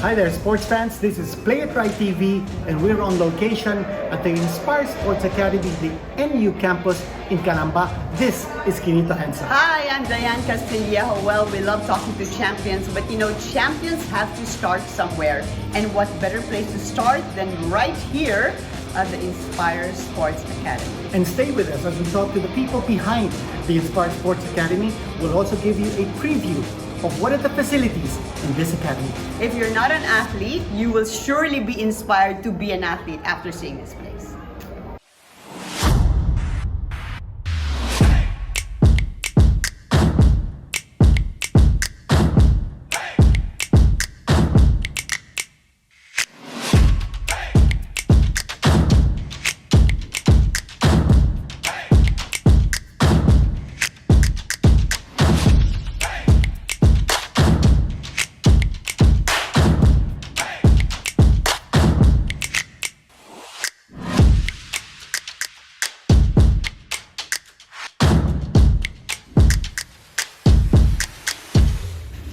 Hi there, sports fans. This is PlayitRight TV, and we're on location at the Inspire Sports Academy, the NU campus in Calamba. This is Kinito Hensa. Hi, I'm Diane Castillejo. Well, we love talking to champions, but you know, champions have to start somewhere. And what better place to start than right here at the Inspire Sports Academy. And stay with us as we talk to the people behind the Inspire Sports Academy. We'll also give you a preview of what are the facilities in this academy. If you're not an athlete, you will surely be inspired to be an athlete after seeing this place.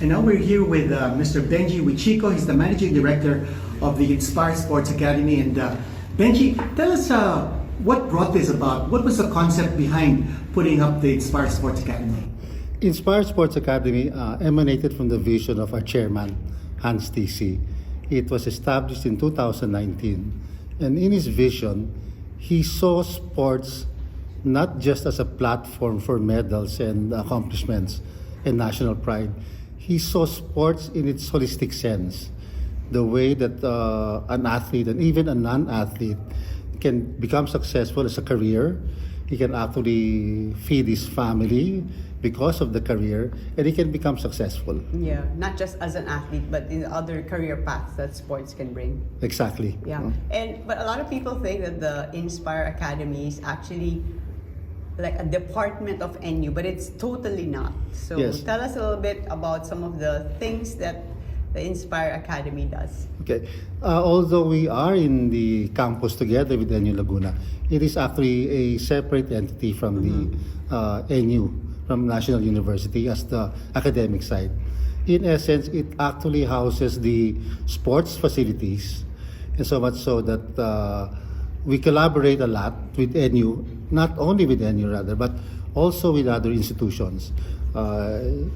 And now we're here with Mr. Benji Wichiko. He's the Managing Director of the Inspire Sports Academy. And Benji, tell us what brought this about? What was the concept behind putting up the Inspire Sports Academy? Inspire Sports Academy emanated from the vision of our chairman, Hans TC. It was established in 2019. And in his vision, he saw sports not just as a platform for medals and accomplishments and national pride. He saw sports in its holistic sense, the way that an athlete and even a non-athlete can become successful as a career. He can actually feed his family because of the career, and he can become successful. Yeah, not just as an athlete, but in other career paths that sports can bring. Exactly. Yeah, but a lot of people think that the Inspire Academy is actually like a department of NU, but it's totally not. So Yes. Tell us a little bit about some of the things that the Inspire Academy does. Okay. Although we are in the campus together with NU Laguna, it is actually a separate entity from the NU, from National University, as the academic side. In essence, it actually houses the sports facilities, and so much so that we collaborate a lot with NU, not only with NU rather, but also with other institutions.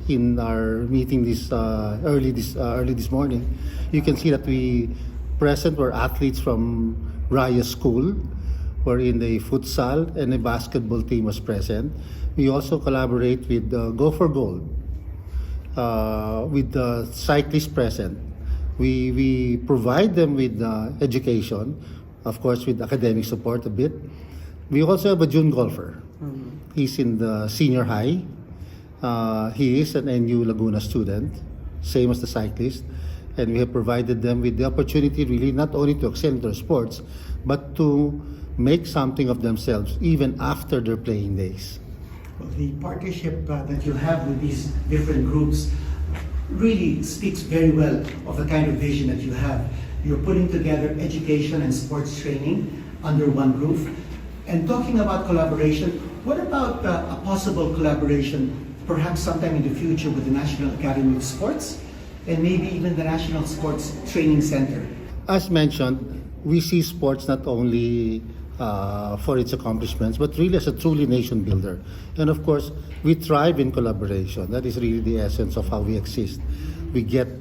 In our meeting early this morning, you can see that we present were athletes from Raya School, wherein the futsal and the basketball team was present. We also collaborate with Go for Gold, with the cyclists present. We provide them with education, of course, with academic support a bit. We also have a June golfer. He's in the senior high. He is an NU Laguna student, same as the cyclist. And we have provided them with the opportunity really not only to excel in their sports, but to make something of themselves even after their playing days. Well, the partnership that you have with these different groups really speaks very well of the kind of vision that you have. You're putting together education and sports training under one roof. And talking about collaboration, what about a possible collaboration perhaps sometime in the future with the National Academy of Sports and maybe even the National Sports Training Center? As mentioned, we see sports not only for its accomplishments, but really as a truly nation builder. And of course, we thrive in collaboration. That is really the essence of how we exist. We get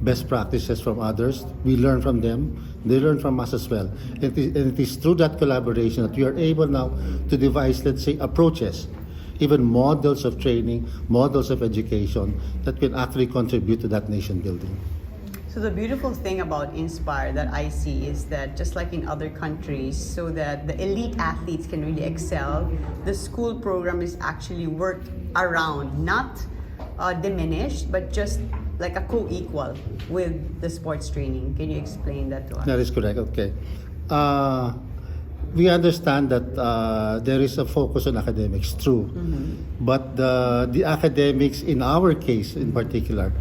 best practices from others. We learn from them. They learn from us as well. And it is through that collaboration that we are able now to devise, let's say, approaches, even models of training, models of education that can actually contribute to that nation building. So the beautiful thing about Inspire that I see is that just like in other countries, so that the elite athletes can really excel, the school program is actually worked around, not diminished, but just like a co-equal with the sports training. Can you explain that to us? That is correct. Okay. We understand that there is a focus on academics, true. But the academics, in our case in particular,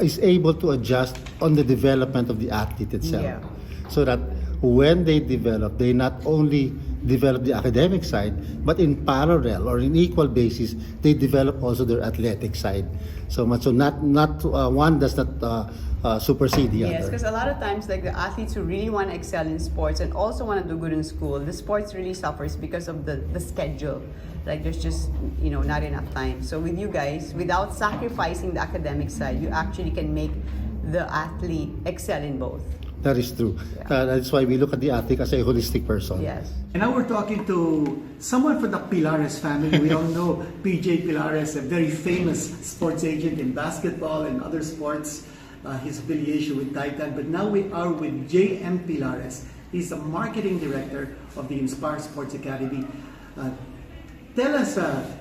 is able to adjust on the development of the athlete itself. Yeah. So that when they develop, they not only develop the academic side, but in parallel or in equal basis, they develop also their athletic side. So much so not one does not supersede the Yes, other. because a lot of times, like the athletes who really want to excel in sports and also want to do good in school, the sports really suffers because of the schedule. Like there's just not enough time. So with you guys, without sacrificing the academic side, you actually can make the athlete excel in both. That is true. Yeah. That's why we look at the athlete as a holistic person. Yes. And now we're talking to someone from the Pilares family. We all know PJ Pilares, a very famous sports agent in basketball and other sports, his affiliation with Titan. But now we are with JM Pilares. He's the marketing director of the Inspire Sports Academy. Tell us,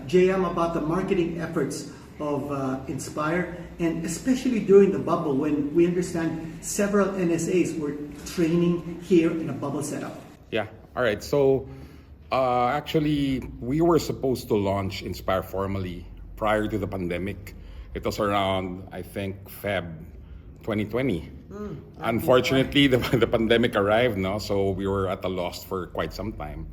JM, about the marketing efforts of Inspire, and especially during the bubble when we understand several NSAs were training here in a bubble setup. Yeah, all right. So actually, we were supposed to launch Inspire formally prior to the pandemic. It was around, I think, Feb 2020. Unfortunately, the pandemic arrived, no? So we were at a loss for quite some time.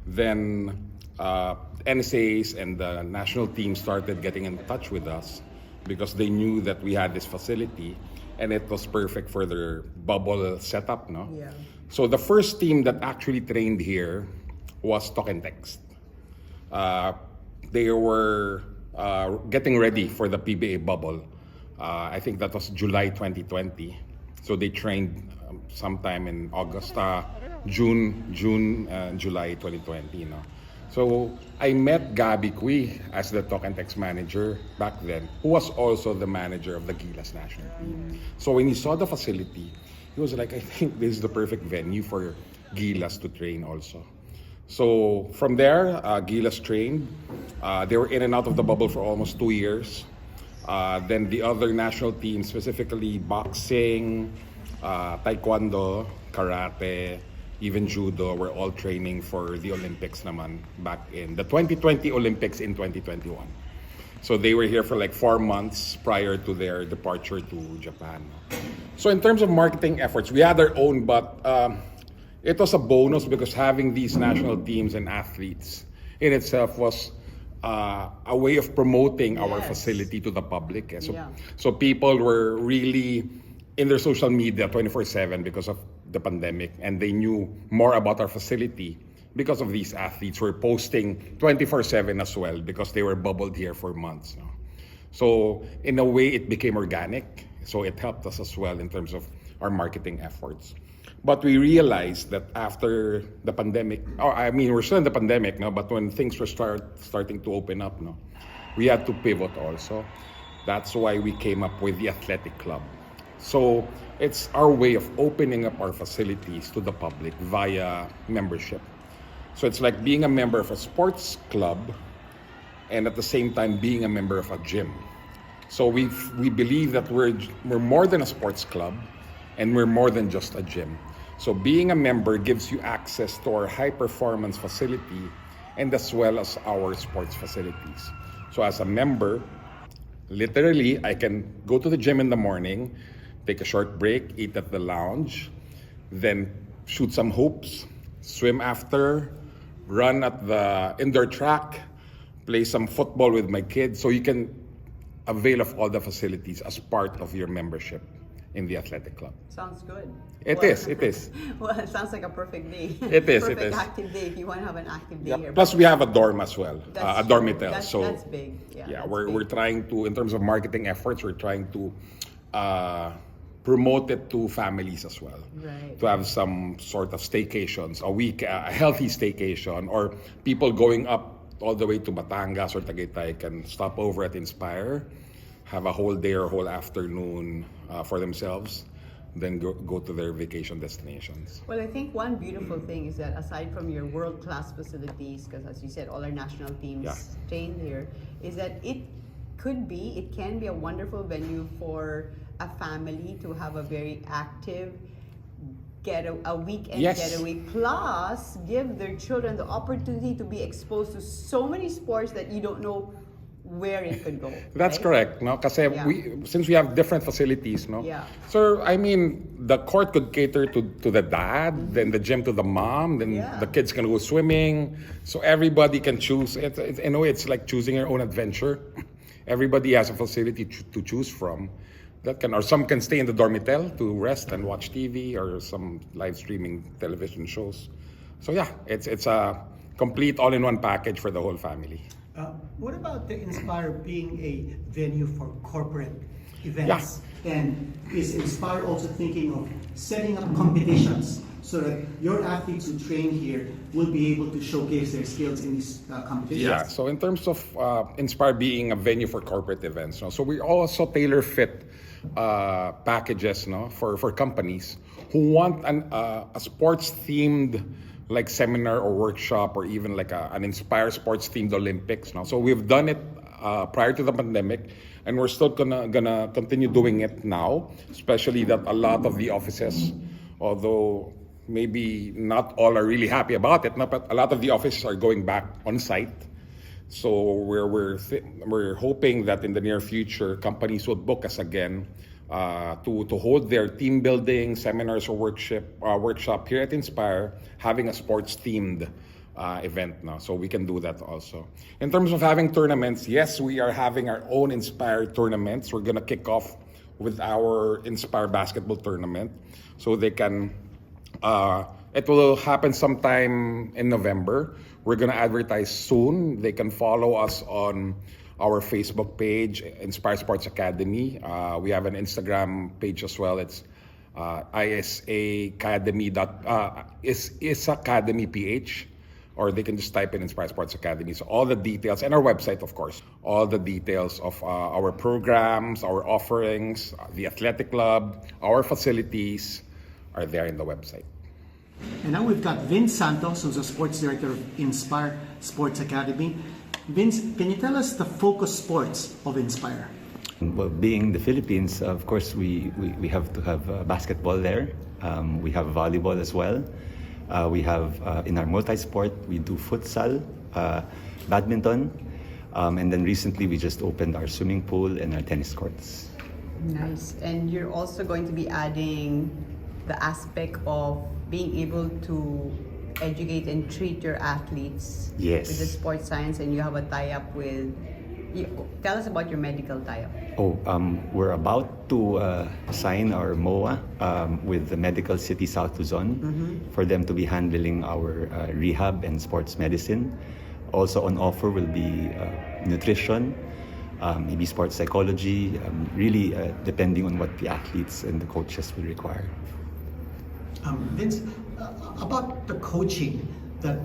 Then NSAs and the national team started getting in touch with us because they knew that we had this facility and it was perfect for their bubble setup, no? Yeah. So the first team that actually trained here was Talk and Text. They were getting ready for the PBA bubble. I think that was July 2020. So they trained sometime in August, June, July 2020. You know. So I met Gabby Cui as the Talk and Text manager back then, who was also the manager of the Gilas national team. So when he saw the facility, he was like, I think this is the perfect venue for Gilas to train also. So from there, Gilas trained. They were in and out of the bubble for almost 2 years. Then the other national teams, specifically boxing, taekwondo, karate, even judo, were all training for the Olympics naman back in the 2020 Olympics in 2021. So they were here for like 4 months prior to their departure to Japan. So in terms of marketing efforts, we had our own, but it was a bonus because having these national teams and athletes in itself was a way of promoting our facility to the public. Eh. So people were really in their social media 24/7 because of the pandemic, and they knew more about our facility because of these athletes who were posting 24/7 as well because they were bubbled here for months. No? So in a way, it became organic. So it helped us as well in terms of our marketing efforts. But we realized that after the pandemic, we're still in the pandemic, no? But when things were starting to open up, no, we had to pivot also. That's why we came up with the athletic club. So it's our way of opening up our facilities to the public via membership. So it's like being a member of a sports club and at the same time being a member of a gym. So we believe that we're more than a sports club and we're more than just a gym. So being a member gives you access to our high-performance facility and as well as our sports facilities. So as a member, literally, I can go to the gym in the morning, take a short break, eat at the lounge, then shoot some hoops, swim after, run at the indoor track, play some football with my kids. So you can avail of all the facilities as part of your membership in the athletic club. Sounds good. It is. Well, it sounds like a perfect day. It is. Perfect active day if you want to have an active day here. Plus, we have a dorm as well, a dormitel. That's big. We're trying to, in terms of marketing efforts, we're trying to promote it to families as well. Right. To have some sort of staycations, a healthy staycation, or people going up all the way to Batangas or Tagaytay can stop over at Inspire, have a whole day or whole afternoon for themselves, then go to their vacation destinations. Well, I think one beautiful thing is that aside from your world-class facilities, because as you said, all our national teams trained here, is that it can be a wonderful venue for a family to have a very active weekend getaway, plus give their children the opportunity to be exposed to so many sports that you don't know where it could go. That's right? correct, no? Kasi Yeah. since we have different facilities, no? Yeah. So, I mean, the court could cater to the dad, then the gym to the mom, then Yeah. the kids can go swimming. So everybody can choose. In a way, it's like choosing your own adventure. Everybody has a facility to choose from. Or some can stay in the dormitel to rest and watch TV or some live streaming television shows. So yeah, it's a complete all-in-one package for the whole family. What about the Inspire being a venue for corporate events? And is Inspire also thinking of setting up competitions so that your athletes who train here will be able to showcase their skills in these competitions? Yeah, so in terms of Inspire being a venue for corporate events, no? So we also tailor fit packages, no, for companies who want a sports themed like seminar or workshop, or even like an Inspire sports themed Olympics. No? So we've done it prior to the pandemic, and we're still gonna continue doing it now, especially that a lot of the offices, although maybe not all are really happy about it, no, but a lot of the offices are going back on site. So we're hoping that in the near future, companies would book us again to hold their team building seminars or workshop here at Inspire, having a sports themed event now. So we can do that also. In terms of having tournaments, yes, we are having our own Inspire tournaments. We're gonna kick off with our Inspire basketball tournament, so they can. It will happen sometime in November. We're gonna advertise soon. They can follow us on our Facebook page, Inspire Sports Academy. We have an Instagram page as well. It's isacademy.ph, or they can just type in Inspire Sports Academy. So all the details, and our website, of course, all the details of our programs, our offerings, the athletic club, our facilities are there in the website. And now we've got Vince Santos, who's a sports director of Inspire Sports Academy. Vince, can you tell us the focus sports of Inspire? Well, being the Philippines, of course, we have to have basketball there. We have volleyball as well. We have, in our multi-sport, we do futsal, badminton, and then recently we just opened our swimming pool and our tennis courts. Nice. And you're also going to be adding the aspect of being able to educate and treat your athletes Yes. with the sports science, and you have a tie-up with. Tell us about your medical tie-up. We're about to sign our MOA with the Medical City South Luzon for them to be handling our rehab and sports medicine. Also on offer will be nutrition, maybe sports psychology, really depending on what the athletes and the coaches will require. Vince, about the coaching that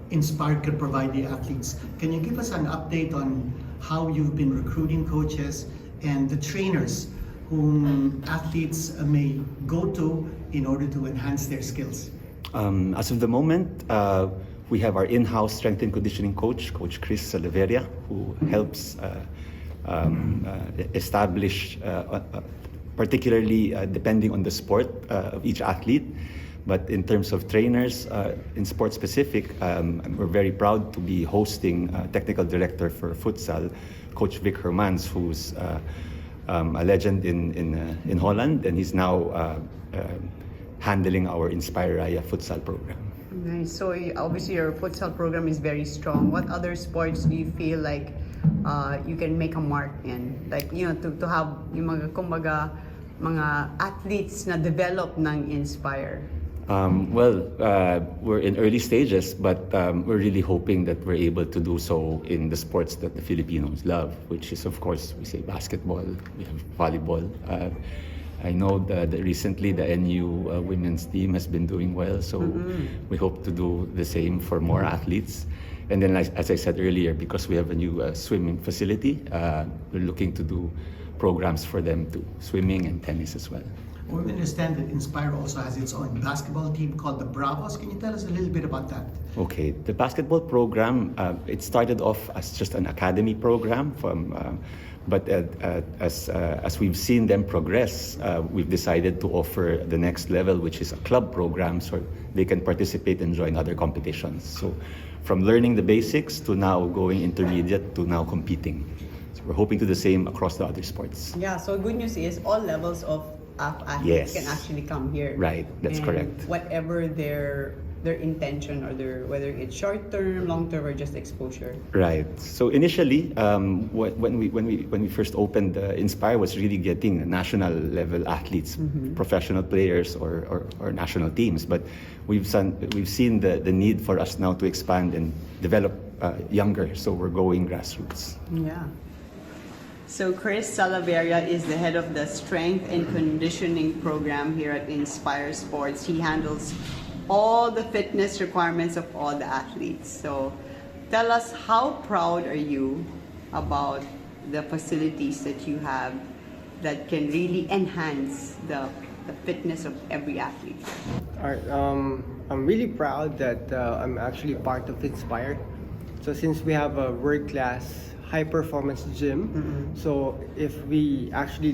Inspire could provide the athletes, can you give us an update on how you've been recruiting coaches and the trainers whom athletes may go to in order to enhance their skills? As of the moment, we have our in-house strength and conditioning coach, Coach Chris Salaveria, who helps establish, particularly depending on the sport of each athlete. But in terms of trainers, in sport specific, we're very proud to be hosting technical director for futsal, Coach Vic Hermans, who's a legend in Holland, and he's now handling our Inspire Raya futsal program. Nice. So obviously your futsal program is very strong. What other sports do you feel like you can make a mark in? Like, you know, to have yung mga athletes na develop ng Inspire. We're in early stages, but we're really hoping that we're able to do so in the sports that the Filipinos love, which is, of course, we say basketball, we have volleyball. I know that recently the NU women's team has been doing well, so we hope to do the same for more athletes. And then, as I said earlier, because we have a new swimming facility, we're looking to do programs for them too, swimming and tennis as well. We understand that Inspire also has its own basketball team called the Bravos. Can you tell us a little bit about that? Okay, the basketball program, it started off as just an academy program from But as we've seen them progress, we've decided to offer the next level, which is a club program, so they can participate and join other competitions. So from learning the basics to now going intermediate to now competing. So we're hoping to do the same across the other sports. Yeah, so good news is all levels of Yes. athletes can actually come here. Right, that's And correct. Whatever their intention or whether it's short term, long term, or just exposure. Right. So initially, when we first opened Inspire, was really getting national level athletes, professional players, or national teams. But we've seen the need for us now to expand and develop younger. So we're going grassroots. Yeah. So Chris Salaveria is the head of the strength and conditioning program here at Inspire Sports. He handles all the fitness requirements of all the athletes. So tell us, how proud are you about the facilities that you have that can really enhance the fitness of every athlete? All right, I'm really proud that I'm actually part of Inspire. So since we have a world-class high-performance gym, so if we actually,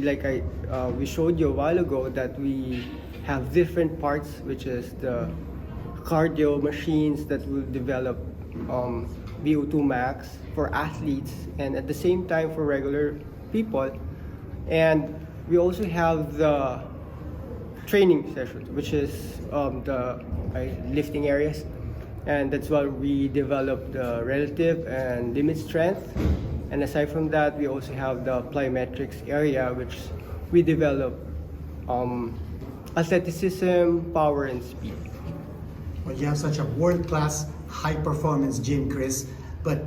we showed you a while ago, that we have different parts, which is the cardio machines that will develop VO2 max for athletes and at the same time for regular people. And we also have the training sessions, which is the lifting areas. And that's why we developed the relative and limit strength. And aside from that, we also have the plyometrics area, which we develop athleticism, power, and speed. Well, you have such a world-class, high-performance gym, Chris. But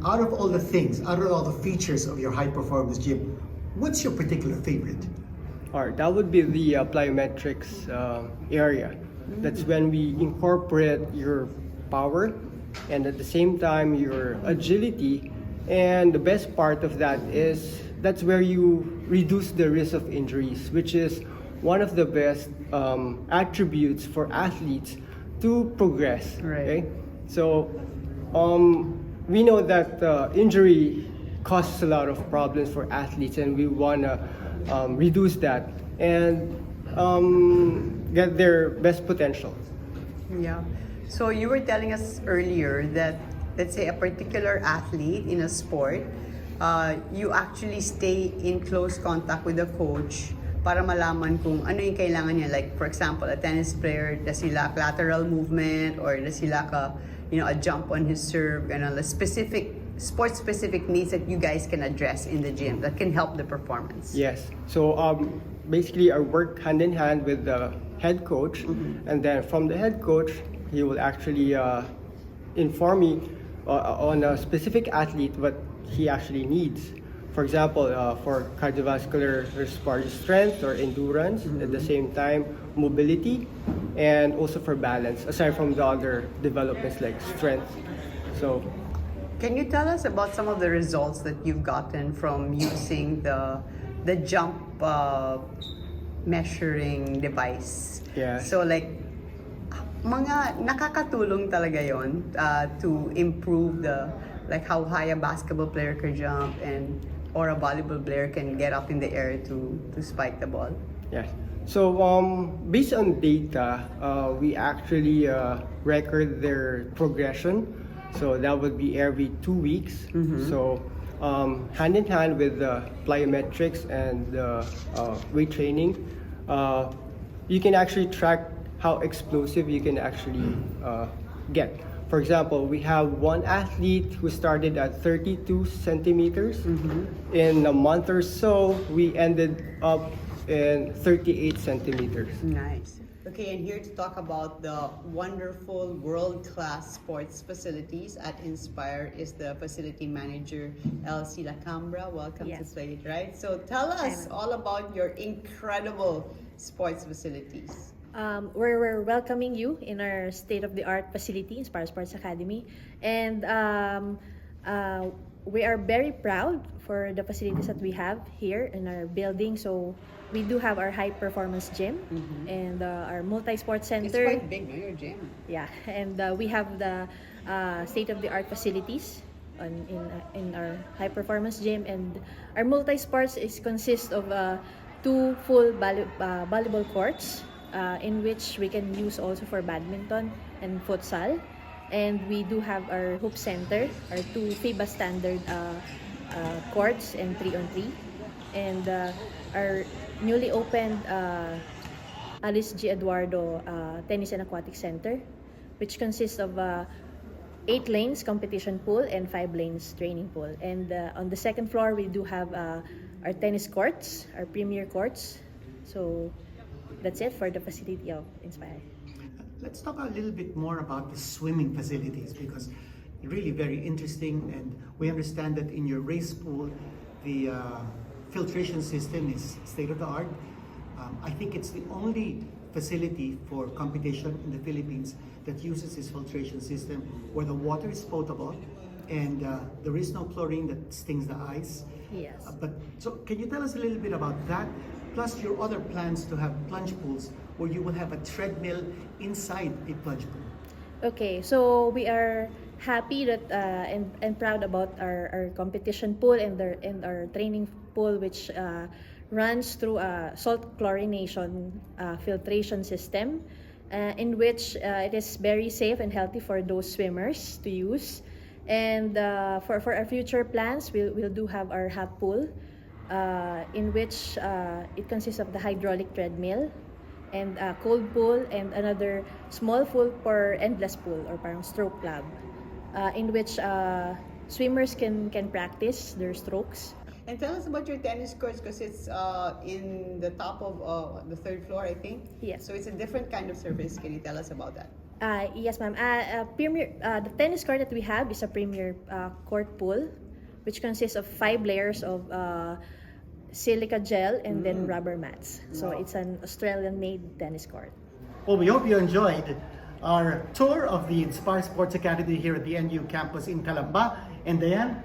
out of all the things, out of all the features of your high-performance gym, what's your particular favorite? All right, that would be the plyometrics area. That's when we incorporate your power and at the same time your agility. And the best part of that is that's where you reduce the risk of injuries, which is one of the best attributes for athletes to progress. Right. Okay? So we know that injury causes a lot of problems for athletes, and we want to reduce that and get their best potential. Yeah. So you were telling us earlier that, let's say, a particular athlete in a sport, you actually stay in close contact with the coach para malaman kung ano yung kailangan niya. Like, for example, a tennis player, does he lack lateral movement or does he lack a jump on his serve, and the specific sport-specific needs that you guys can address in the gym that can help the performance. Yes. So basically, I work hand in hand with the head coach, and then from the head coach, he will actually inform me on a specific athlete what he actually needs. For example, for cardiovascular respiratory strength or endurance, at the same time mobility, and also for balance, aside from the other developments like strength. So, can you tell us about some of the results that you've gotten from using the jump measuring device? Yeah. So like, mga nakakatulong talaga yon to improve how high a basketball player can jump or a volleyball player can get up in the air to spike the ball. yes. So based on data, we actually record their progression. So that would be every 2 weeks. So hand in hand with the plyometrics and the weight training, you can actually track how explosive you can actually get. For example, we have one athlete who started at 32 centimeters. In a month or so, we ended up in 38 centimeters. Nice. Okay, and here to talk about the wonderful world-class sports facilities at Inspire is the facility manager, Elsie Lacambra. Welcome Yes. to PlayitRight. So tell us all about your incredible sports facilities. We're welcoming you in our state-of-the-art facility, Inspire Sports Academy. And we are very proud for the facilities that we have here in our building. So we do have our high-performance gym and our multi-sport It's center. quite big, no, your gym. Yeah, and we have the state-of-the-art facilities in our high performance gym, and our multi sports is consist of 2 full volleyball courts, in which we can use also for badminton and futsal. And we do have our hoop center, our 2 FIBA standard courts and 3-on-3, and our newly opened Alice G. Eduardo Tennis and Aquatic Center, which consists of 8 lanes competition pool and 5 lanes training pool. And on the second floor, we do have our tennis courts, our premier courts. So that's it for the facility of Inspire. Let's talk a little bit more about the swimming facilities, because really very interesting, and we understand that in your race pool, the filtration system is state of the art. I think it's the only facility for competition in the Philippines that uses this filtration system where the water is potable and there is no chlorine that stings the eyes. Yes. So can you tell us a little bit about that, plus your other plans to have plunge pools where you will have a treadmill inside a plunge pool? Okay, so we are happy that and proud about our competition pool and our training pool, which runs through a salt chlorination filtration system, in which it is very safe and healthy for those swimmers to use. And for our future plans, we'll do have our hot pool, in which it consists of the hydraulic treadmill and a cold pool and another small pool for endless pool or parang stroke club, in which swimmers can practice their strokes. And tell us about your tennis courts, because it's in the top of the 3rd floor, I think. Yes. So it's a different kind of service. Can you tell us about that? Yes, ma'am. The tennis court that we have is a premier court pool, which consists of 5 layers of silica gel and then rubber mats. So it's an Australian-made tennis court. Well, we hope you enjoyed our tour of the Inspire Sports Academy here at the NU campus in Calamba. And Diane,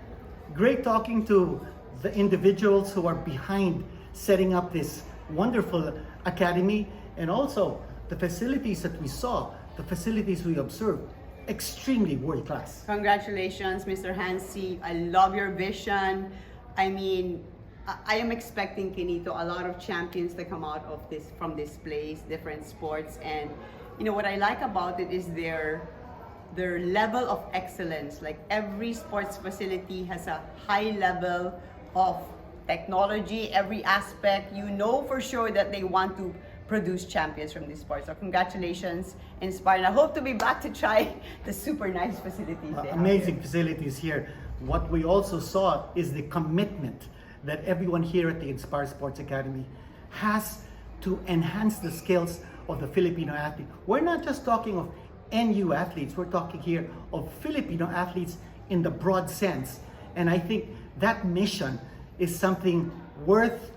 great talking to the individuals who are behind setting up this wonderful academy, and also the facilities that we saw, the facilities we observed, extremely world-class. Congratulations, Mr. Hansi. I love your vision. I mean, I am expecting, Kinito, a lot of champions to come out of from this place, different sports. And you know what I like about it is their level of excellence. Like every sports facility has a high level of technology, every aspect. You know for sure that they want to produce champions from this sport. So congratulations, Inspire. And I hope to be back to try the super nice facilities they have Amazing here. facilities here. What we also saw is the commitment that everyone here at the Inspire Sports Academy has to enhance the skills of the Filipino athlete. We're not just talking of NU athletes, we're talking here of Filipino athletes in the broad sense. And I think that mission is something worth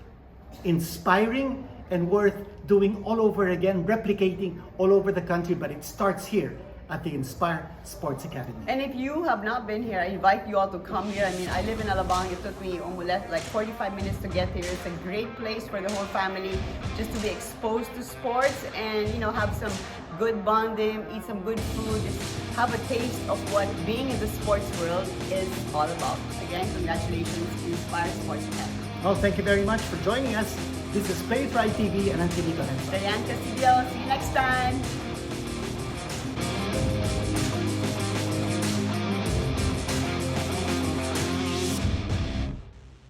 inspiring and worth doing all over again, replicating all over the country, but it starts here at the Inspire Sports Academy. And if you have not been here, I invite you all to come here. I mean, I live in Alabang. It took me almost like 45 minutes to get here. It's a great place for the whole family just to be exposed to sports and, you know, have some good bonding, eat some good food, just have a taste of what being in the sports world is all about. Again, congratulations to Inspire Sports Academy. Well, thank you very much for joining us. This is PlayitRight TV, and I'm Kinito Henson. Diane Castillo, see you next time.